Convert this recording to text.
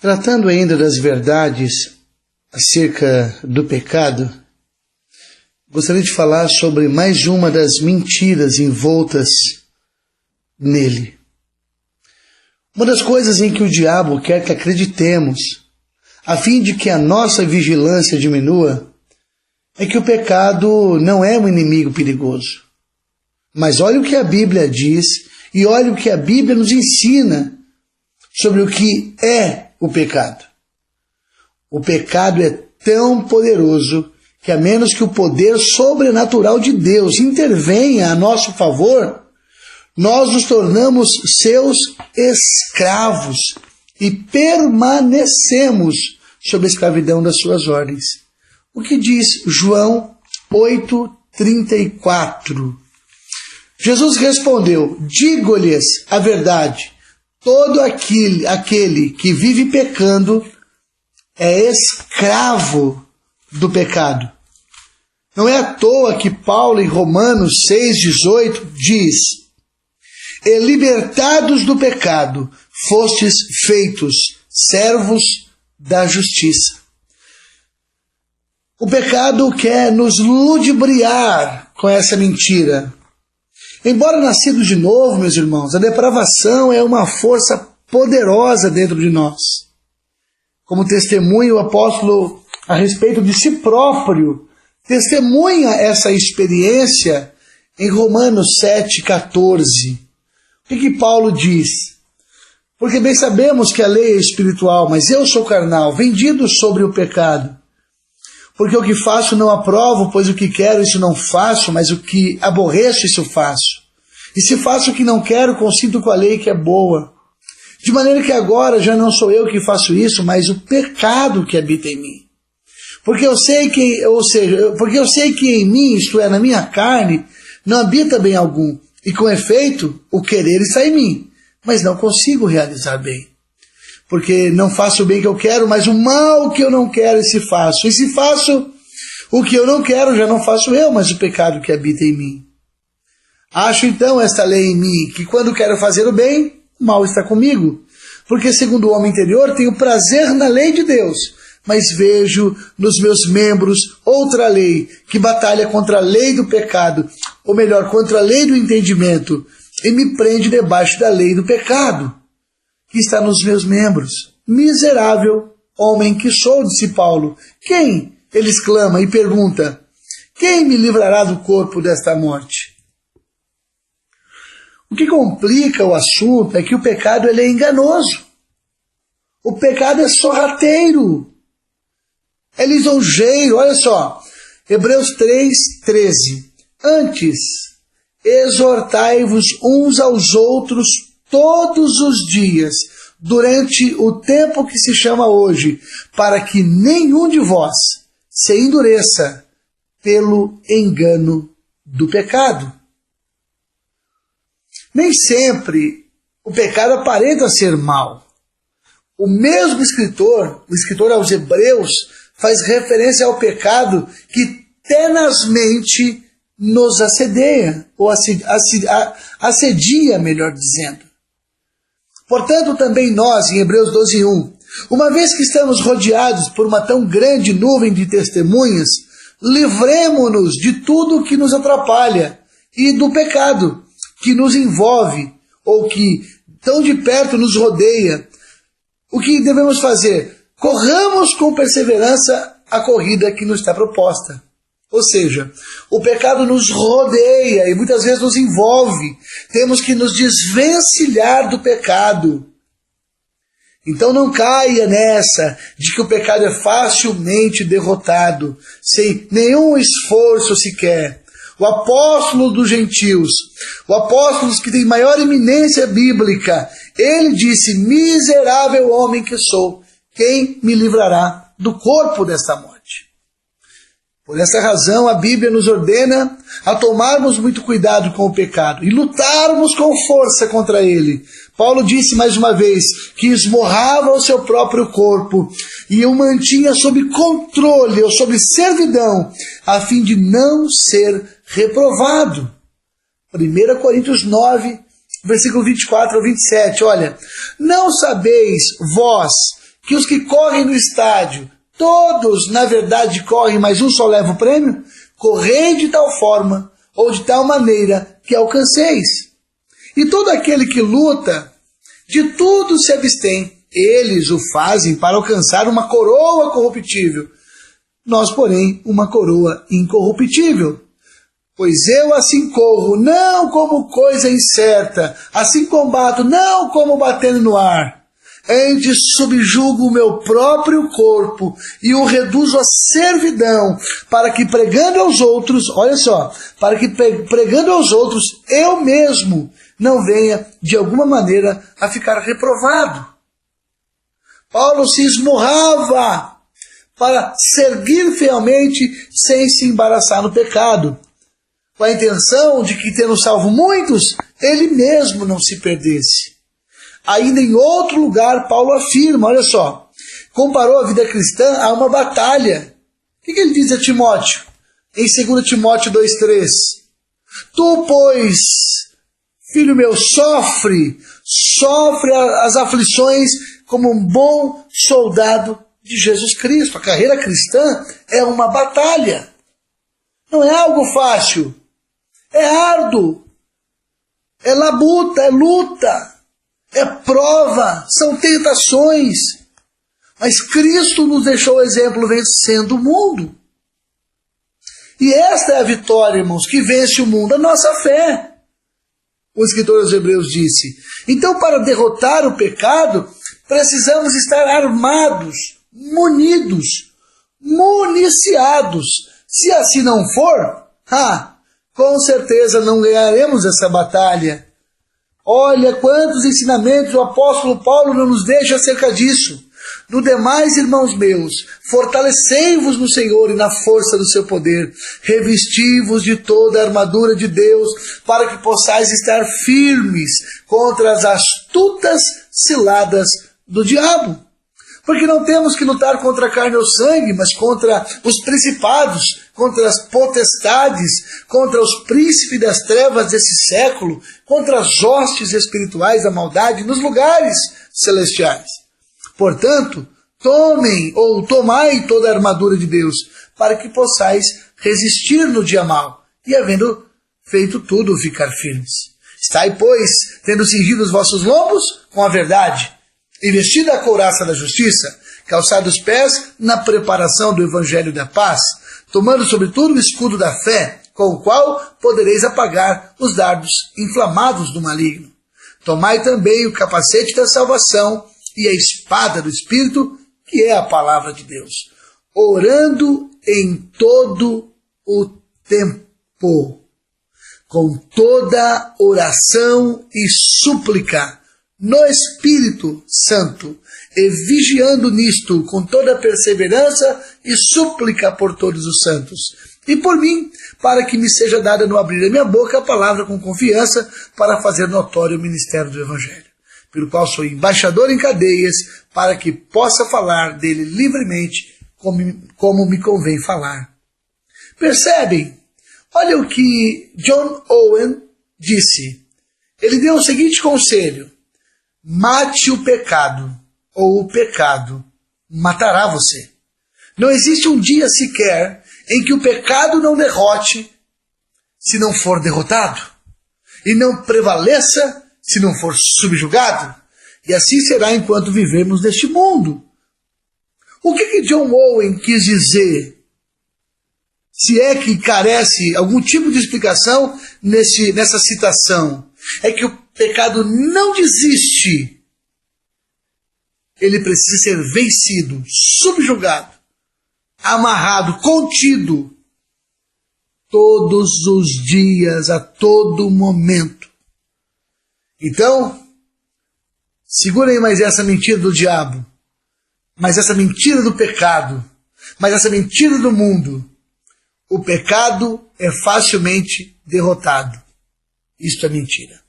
Tratando ainda das verdades acerca do pecado, gostaria de falar sobre mais uma das mentiras envoltas nele. Uma das coisas em que o diabo quer que acreditemos, a fim de que a nossa vigilância diminua, é que o pecado não é um inimigo perigoso. Mas olha o que a Bíblia diz e olha o que a Bíblia nos ensina sobre o que é o pecado. O pecado é tão poderoso que, a menos que o poder sobrenatural de Deus intervenha a nosso favor, nós nos tornamos seus escravos e permanecemos sob a escravidão das suas ordens. O que diz João 8:34? Jesus respondeu: digo-lhes a verdade, todo aquele que vive pecando é escravo do pecado. Não é à toa que Paulo, em Romanos 6:18, diz: e libertados do pecado, fostes feitos servos da justiça. O pecado quer nos ludibriar com essa mentira. Embora nascidos de novo, meus irmãos, a depravação é uma força poderosa dentro de nós. Como testemunha, o apóstolo, a respeito de si próprio, testemunha essa experiência em Romanos 7:14. O que Paulo diz? Porque bem sabemos que a lei é espiritual, mas eu sou carnal, vendido sobre o pecado. Porque o que faço não aprovo, pois o que quero isso não faço, mas o que aborreço isso faço. E se faço o que não quero, consinto com a lei que é boa. De maneira que agora já não sou eu que faço isso, mas o pecado que habita em mim. Porque eu sei que em mim, isto é, na minha carne, não habita bem algum. E com efeito, o querer está em mim, mas não consigo realizar bem. Porque não faço o bem que eu quero, mas o mal que eu não quero, esse faço. E se faço o que eu não quero, já não faço eu, mas o pecado que habita em mim. Acho então esta lei em mim, que quando quero fazer o bem, o mal está comigo. Porque segundo o homem interior, tenho prazer na lei de Deus, mas vejo nos meus membros outra lei, que batalha contra a lei do pecado, ou melhor, contra a lei do entendimento, e me prende debaixo da lei do pecado, que está nos meus membros. Miserável homem que sou, disse Paulo. Quem? Ele exclama e pergunta: quem me livrará do corpo desta morte? O que complica o assunto é que o pecado ele é enganoso. O pecado é sorrateiro. É lisonjeiro. Olha só, Hebreus 3:13. Antes, exortai-vos uns aos outros todos os dias, durante o tempo que se chama hoje, para que nenhum de vós se endureça pelo engano do pecado. Nem sempre o pecado aparenta ser mal. O mesmo escritor, o escritor aos Hebreus, faz referência ao pecado que tenazmente nos assedia, ou assedia, melhor dizendo. Portanto, também nós, em Hebreus 12:1, uma vez que estamos rodeados por uma tão grande nuvem de testemunhas, livremo-nos de tudo que nos atrapalha e do pecado que nos envolve ou que tão de perto nos rodeia. O que devemos fazer? Corramos com perseverança a corrida que nos está proposta. Ou seja, o pecado nos rodeia e muitas vezes nos envolve. Temos que nos desvencilhar do pecado. Então não caia nessa de que o pecado é facilmente derrotado, sem nenhum esforço sequer. O apóstolo dos gentios, o apóstolo que tem maior eminência bíblica, ele disse: miserável homem que sou, quem me livrará do corpo desta morte? Por essa razão, a Bíblia nos ordena a tomarmos muito cuidado com o pecado e lutarmos com força contra ele. Paulo disse mais uma vez que esmorrava o seu próprio corpo e o mantinha sob controle ou sob servidão, a fim de não ser reprovado. 1 Coríntios 9, versículo 24 ao 27, olha: não sabeis vós que os que correm no estádio, todos na verdade correm, mas um só leva o prêmio? Correi de tal forma ou de tal maneira que alcanceis. E todo aquele que luta, de tudo se abstém. Eles o fazem para alcançar uma coroa corruptível. Nós, porém, uma coroa incorruptível. Pois eu assim corro, não como coisa incerta, assim combato, não como batendo no ar. Antes subjugo o meu próprio corpo e o reduzo à servidão, para que pregando aos outros, olha só, para que pregando aos outros, eu mesmo não venha de alguma maneira a ficar reprovado. Paulo se esmurrava para seguir fielmente sem se embaraçar no pecado, com a intenção de que, tendo salvo muitos, ele mesmo não se perdesse. Ainda em outro lugar, Paulo afirma, olha só, comparou a vida cristã a uma batalha. O que ele diz a Timóteo? Em 2 Timóteo 2,3. Tu, pois, filho meu, sofre as aflições como um bom soldado de Jesus Cristo. A carreira cristã é uma batalha. Não é algo fácil. É árduo. É labuta, é luta. É prova, são tentações. Mas Cristo nos deixou o exemplo vencendo o mundo. E esta é a vitória, irmãos, que vence o mundo, a nossa fé. O escritor aos Hebreus disse. Então, para derrotar o pecado, precisamos estar armados, munidos, municiados. Se assim não for, com certeza não ganharemos essa batalha. Olha quantos ensinamentos o apóstolo Paulo não nos deixa acerca disso. No demais, irmãos meus, fortalecei-vos no Senhor e na força do seu poder. Revesti-vos de toda a armadura de Deus, para que possais estar firmes contra as astutas ciladas do diabo. Porque não temos que lutar contra a carne ou sangue, mas contra os principados, contra as potestades, contra os príncipes das trevas desse século, contra as hostes espirituais da maldade nos lugares celestiais. Portanto, tomai toda a armadura de Deus, para que possais resistir no dia mau, e havendo feito tudo, ficar firmes. Estai, pois, tendo cingido os vossos lombos com a verdade, e vestida a couraça da justiça, calçados os pés na preparação do evangelho da paz, tomando sobretudo o escudo da fé, com o qual podereis apagar os dardos inflamados do maligno. Tomai também o capacete da salvação e a espada do Espírito, que é a palavra de Deus, orando em todo o tempo, com toda oração e súplica, no Espírito Santo, e vigiando nisto com toda perseverança e súplica por todos os santos, e por mim, para que me seja dada no abrir da minha boca a palavra com confiança, para fazer notório o ministério do Evangelho, pelo qual sou embaixador em cadeias, para que possa falar dele livremente, como me convém falar. Percebem? Olha o que John Owen disse. Ele deu o seguinte conselho: mate o pecado, ou o pecado matará você. Não existe um dia sequer em que o pecado não derrote se não for derrotado, e não prevaleça se não for subjugado. E assim será enquanto vivemos neste mundo. O que John Owen quis dizer? Se é que carece algum tipo de explicação nessa citação, é que o pecado não desiste. Ele precisa ser vencido, subjugado, amarrado, contido, todos os dias, a todo momento. Então, segura aí mais essa mentira do diabo, mais essa mentira do pecado, mais essa mentira do mundo. O pecado é facilmente derrotado. Isto é mentira.